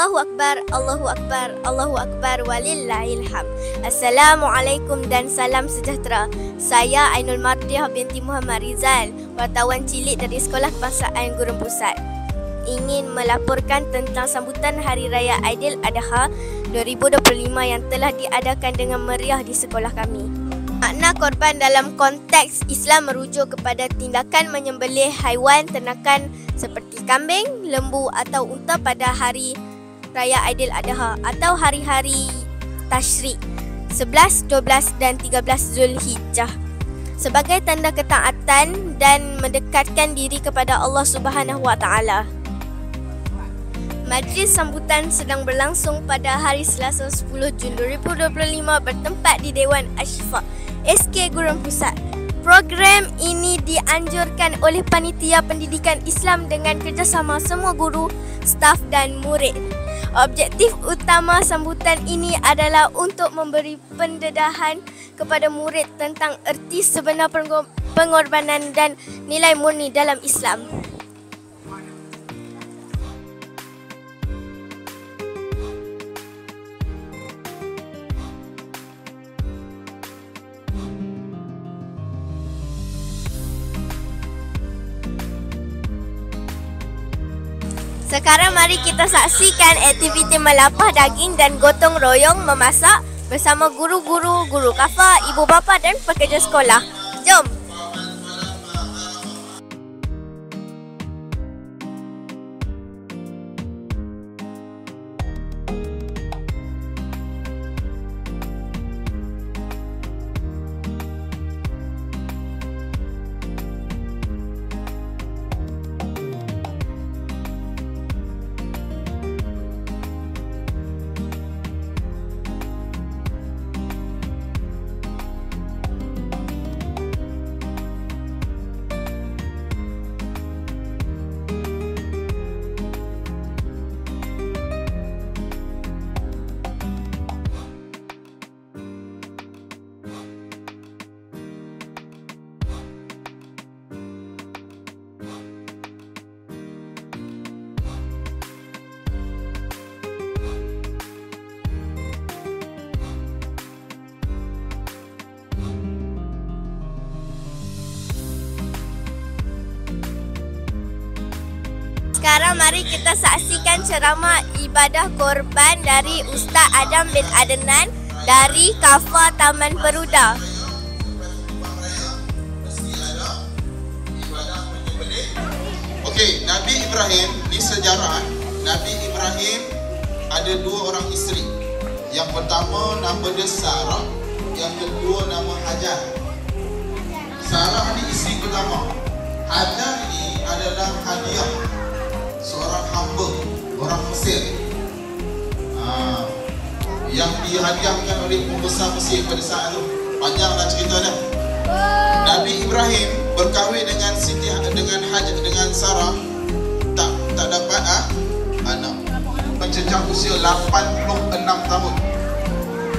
Allahu Akbar, Allahu Akbar, Allahu Akbar, walillahilham. Assalamualaikum dan salam sejahtera. Saya Ainul Mardiah binti Muhammad Rizal, wartawan cilik dari Sekolah Kebangsaan Gurun Pusat. Ingin melaporkan tentang sambutan Hari Raya Aidiladha 2025 yang telah diadakan dengan meriah di sekolah kami. Makna korban dalam konteks Islam merujuk kepada tindakan menyembelih haiwan ternakan seperti kambing, lembu atau unta pada hari Raya Aidiladha atau hari-hari Tashrik 11, 12 dan 13 Zulhijjah sebagai tanda ketaatan dan mendekatkan diri kepada Allah Subhanahu Wa Taala. Majlis sambutan sedang berlangsung pada hari Selasa 10 Jun 2025 bertempat di Dewan Ashifa SK Gurun Pusat. Program ini dianjurkan oleh Panitia Pendidikan Islam dengan kerjasama semua guru, staf dan murid. Objektif utama sambutan ini adalah untuk memberi pendedahan kepada murid tentang erti sebenar pengorbanan dan nilai murni dalam Islam. Sekarang mari kita saksikan aktiviti melapah daging dan gotong royong memasak bersama guru-guru, guru kafa, ibu bapa dan pekerja sekolah. Jom! Sekarang mari kita saksikan ceramah ibadah korban dari Ustaz Adam bin Adnan dari Kafa Taman Peruda. Okey, Nabi Ibrahim di sejarah, Nabi Ibrahim ada dua orang isteri. Yang pertama nama dia Sarah, yang kedua nama Hajar. Sarah ni isteri pertama. Hajar ni adalah hadiah seorang hamba orang Mesir yang dihadiahkan oleh pembesar Mesir pada saat itu. Panjanglah cerita dia. Nabi Ibrahim berkahwin dengan Hajar dengan Sarah, tak dapat anak. Mencecah usia 86 tahun.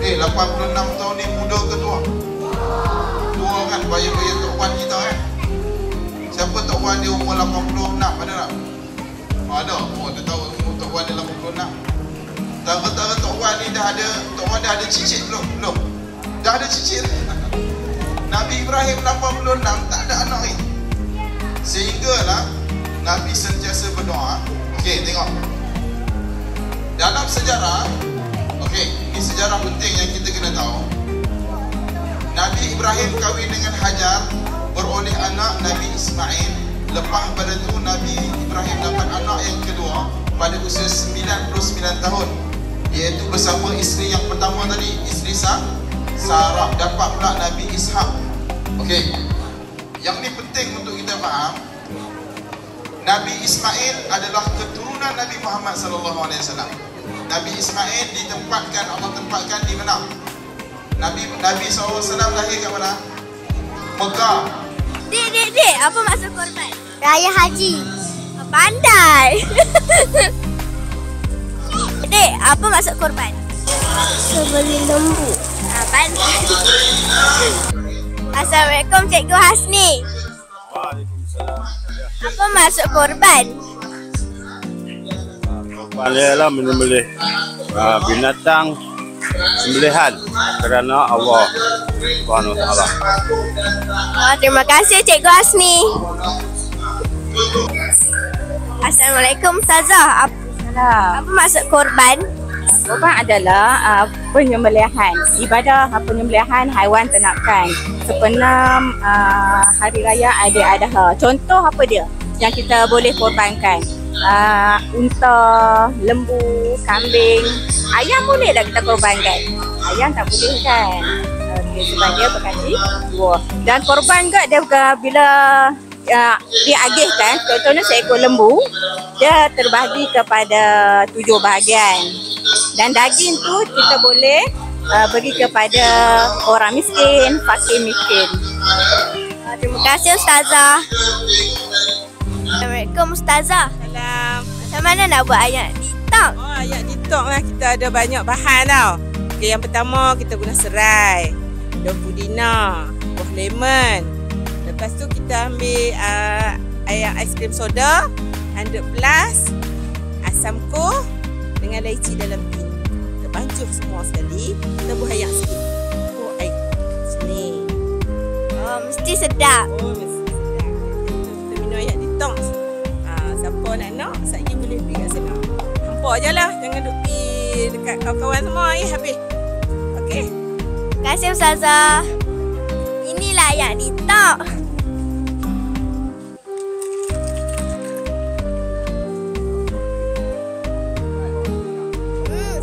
86 tahun ni muda ke tua? Tua kan, baya-baya Tok Wan kita kan. Siapa Tok Wan dia umur 86 ada tak? Ada. Oh, dia tahu umur Tok Wan dia 86. Tara-tara Tok Wan ni dah ada cicit belum? Belum. Dah ada cicit. Nabi Ibrahim 86 tak ada anak ni. Sehinggalah Nabi sentiasa berdoa. Okey, tengok. Dalam sejarah, okey, ini sejarah penting yang kita kena tahu. Nabi Ibrahim kahwin dengan Hajar, beroleh anak Nabi Ismail. Lepas pada itu Nabi Ibrahim dapat anak yang kedua pada usia 99 tahun, iaitu bersama isteri yang pertama tadi, isteri Sarah. Dapat pula Nabi Ishak. Okey, yang ni penting untuk kita faham. Nabi Ismail adalah keturunan Nabi Muhammad sallallahu alaihi wasallam. Nabi Ismail Allah tempatkan di mana? Nabi SAW lahir kat mana? Mekah. Dek, apa maksud korban? Raya Haji. Pandai. Dek, apa maksud korban? Sebeli lembu. Pandai. Assalamualaikum Cikgu Hasni. Waalaikumsalam. Apa maksud korban? Korban ialah menyembelih binatang sembelihan kerana Allah Subhanahu Wa Taala. Terima kasih Cikgu Hasni. Assalamualaikum Ustazah. Apa maksud korban? Korban adalah penyembelihan, ibadah penyembelihan haiwan ternakan. Sepenuh hari raya Aidiladha. Contoh apa dia yang kita boleh korbankan? Unta, lembu, kambing. Ayam boleh tak kita korbankan? Ayam tak boleh kan? Sebab dia berkati dua. Dan korban juga dia bila diagihkan, contohnya seekor lembu, dia terbahagi kepada 7 bahagian. Dan daging tu kita boleh bagi kepada orang miskin, fakir miskin. Terima kasih Ustazah. Assalamualaikum Ustazah. Salam. Macam mana nak buat ayat TikTok? Ayat TikTok lah, kita ada banyak bahan tau. Okay, yang pertama kita guna serai, daun pudina, buah lemon. Lepas tu kita ambil air aiskrim soda 100+, asam koh dengan laici dalam tin. Kita bancuh semua sekali. Kita buat air sikit. Oh, air. Sini. Oh, mesti sedap. Oh, mesti sedap. Kita minum air TikTok. Siapa nak, saya boleh pergi kat sana. Nampak je lah. Jangan duduk pergi dekat kawan-kawan semua. Habis. Okey. Terima kasih Ustazah. Inilah ayat TikTok.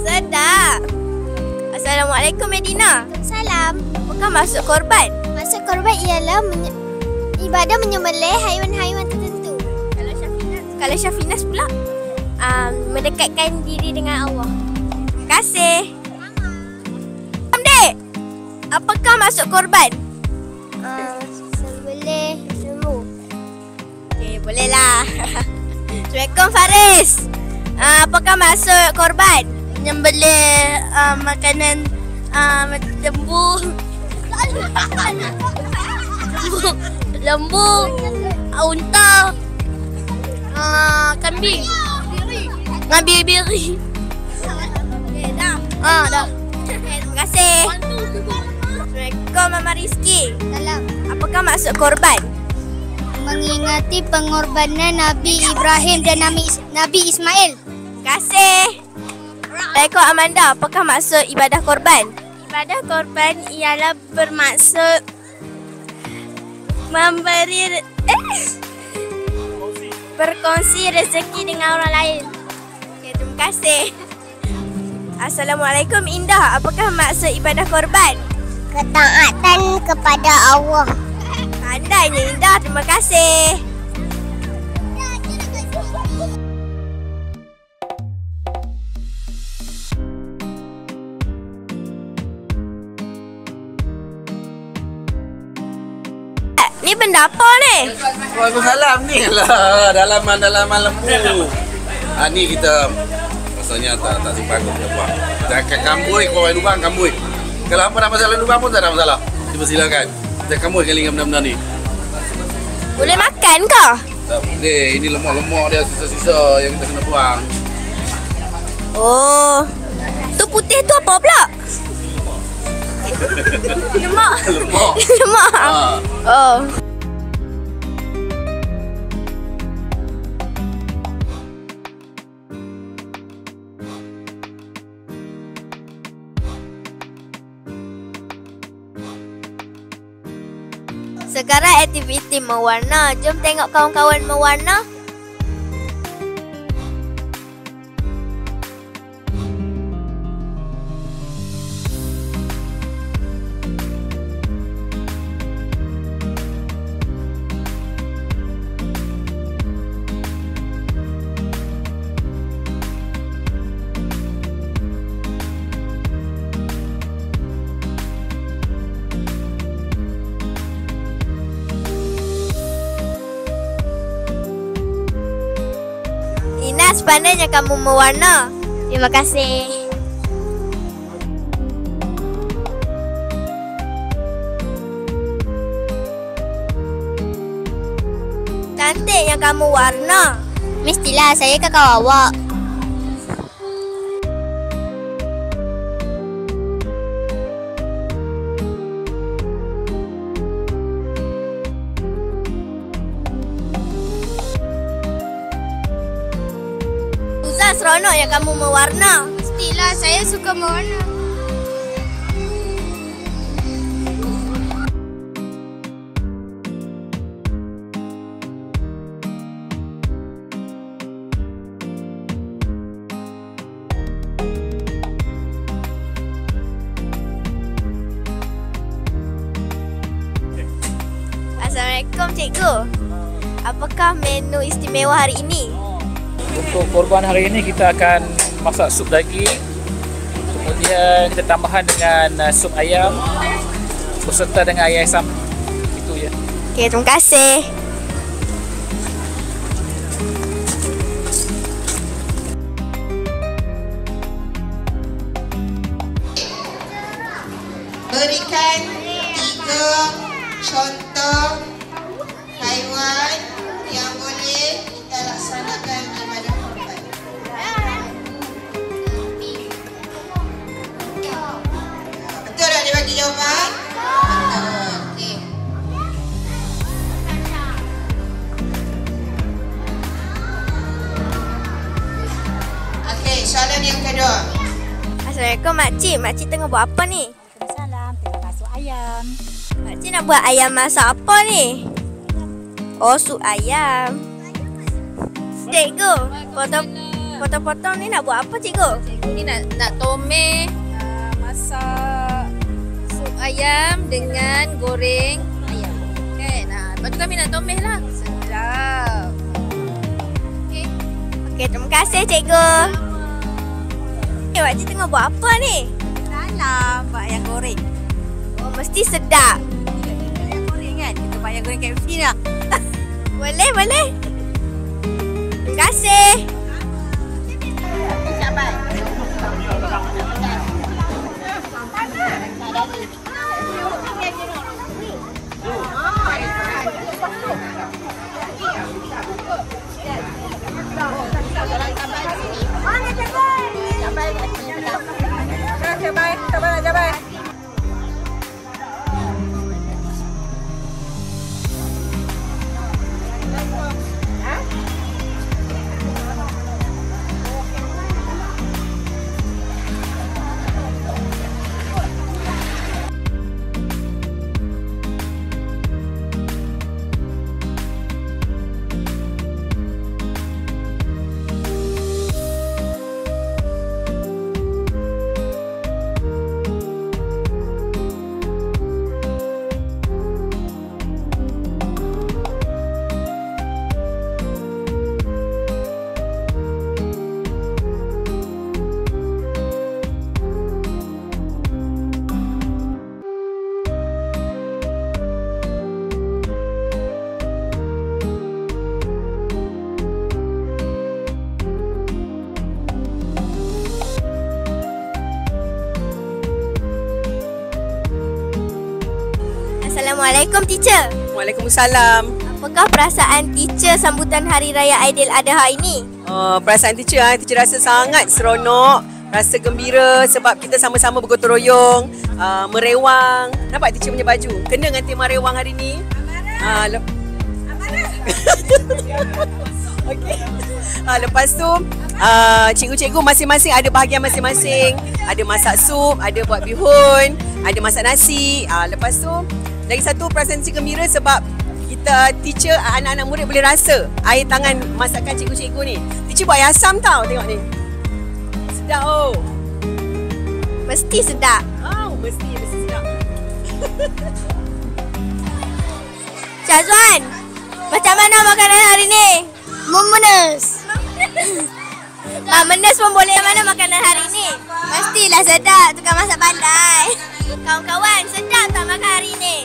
Sedap. Assalamualaikum Medina. Salam. Apakah maksud korban? Maksud korban ialah ibadah menyembelih haiwan-haiwan tertentu. Kalau Syafinas pula? Mendekatkan diri dengan Allah. Terima kasih. Dek, apakah maksud korban? Sembelih lembu. Okay, bolehlah. Assalamualaikum Faris. Apakah maksud korban? Menyembelih makanan lembu. Lembu, unta, kambing, ngambil biri. Okay, dah. Dah. Okay, terima kasih. Assalamualaikum Mama Rizki. Salam. Apakah maksud korban? Mengingati pengorbanan Nabi Ibrahim dan Nabi Ismail. Terima kasih. Assalamualaikum Amanda. Apakah maksud ibadah korban? Ibadah korban ialah bermaksud memberi berkongsi rezeki dengan orang lain. Okay, terima kasih. Assalamualaikum Indah. Apakah maksud ibadah korban? Ketaatan kepada Allah. Pandainya Indah. Terima kasih. Ni benda apa ni? Waalaikumsalam, ni lah dalaman lembu. Ni kita rasanya tak simpan kita buang. Kita akan kambui, kau lubang kambui. Kalau apa nak masalah lubang pun tak ada masalah. Dipersilakan. Kita kambui kali dengan benda-benda ni. Boleh makan ke? Tak boleh, ini lemak-lemak dia sisa-sisa yang kita kena buang. Oh. Tu putih tu apa pula? Lemak. Lemak. Lemak. Oh. Sekarang aktiviti mewarna. Jom tengok kawan-kawan mewarna. Inas, pandainya kamu mewarna. Terima kasih. Cantik yang kamu warna. Mestilah saya kakak awak. seronoknya kamu mewarna. Pastilah, saya suka mewarna. Assalamualaikum cikgu. Apakah menu istimewa hari ini? Untuk korban hari ini kita akan masak sup daging. Kemudian kita tambahan dengan sup ayam beserta dengan air asam. Itu ya. Okey, terima kasih. Berikan 3 contoh haiwan yang boleh kita laksanakan ibadah korban. Betul tak dia bagi jawapan? Betul. Okey. Okey, soalan yang kedua. Assalamualaikum makcik. Makcik tengah buat apa ni? Waalaikumsalam, tengah masuk ayam. Makcik nak buat ayam masak apa ni? Oh, sup ayam. Cikgu, potong-potong ni nak buat apa cikgu? Cikgu ni nak tome masak sup ayam dengan goreng ayam. Kan? Lepas tu kami nak tomeh lah. Sedap. Okey, terima kasih cikgu. Makcik tengah buat apa ni? Salam, buat ayam goreng. Oh, mesti sedap. Ayam goreng kan? Kita buat ayam goreng KFC lah. Boleh, boleh. Terima kasih. Assalamualaikum teacher. Waalaikumsalam. Apakah perasaan teacher sambutan Hari Raya Aidiladha ini? Perasaan teacher rasa sangat seronok, rasa gembira sebab kita sama-sama bergotong royong, merewang. Nampak teacher punya baju? Kena dengan tema rewang hari ni. Okey. Lepas tu cikgu-cikgu masing-masing ada bahagian masing-masing. Ada masak sup, ada buat bihun, ada masak nasi. Lepas tu lagi satu perasaan teacher gembira sebab kita teacher, anak-anak murid boleh rasa air tangan masakan cikgu-cikgu ni. Teacher buat air asam tau, tengok ni. Sedap oh. Mesti sedap. Mesti sedap. Cik Azwan, macam mana makanan hari ni? Memenes. Menes pun boleh mana makanan hari ni? Mestilah sedap, tukang masak pandai. Kawan-kawan, sedap tak makan hari ni?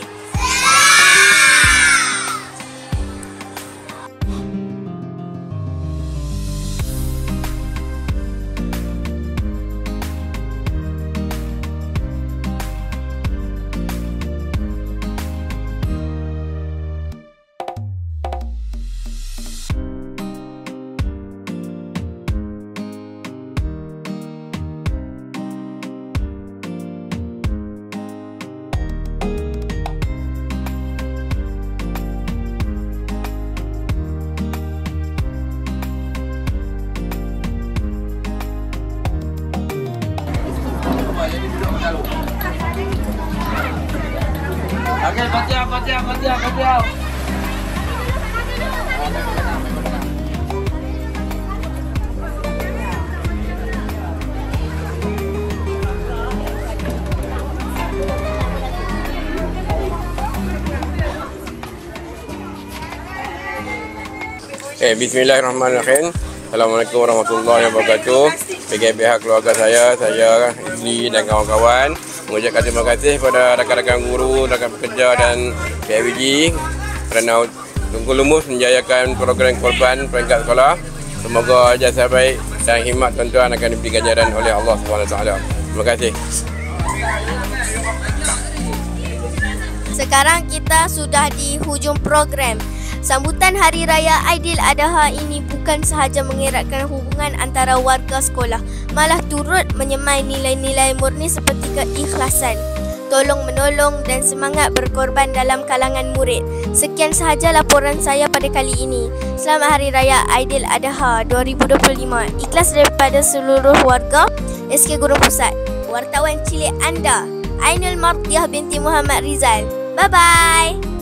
lalu. Okey, Fatiha. Bismillahirrahmanirrahim. Assalamualaikum warahmatullahi wabarakatuh. Bagi pihak keluarga saya, isteri dan kawan-kawan mengucapkan terima kasih kepada rakan-rakan guru, rakan pekerja dan PIBG kerana sungguh lumus menjayakan program korban peringkat sekolah. Semoga jasa baik dan khidmat tuan-tuan akan diberi ganjaran oleh Allah SWT. Terima kasih. Sekarang kita sudah di hujung program. Sambutan Hari Raya Aidiladha ini bukan sahaja mengeratkan hubungan antara warga sekolah, malah turut menyemai nilai-nilai murni seperti keikhlasan, tolong-menolong dan semangat berkorban dalam kalangan murid. Sekian sahaja laporan saya pada kali ini. Selamat Hari Raya Aidiladha 2025. Ikhlas daripada seluruh warga SK Gurun Pusat. Wartawan cilik anda, Ainul Mardiah binti Muhammad Rizal. Bye-bye.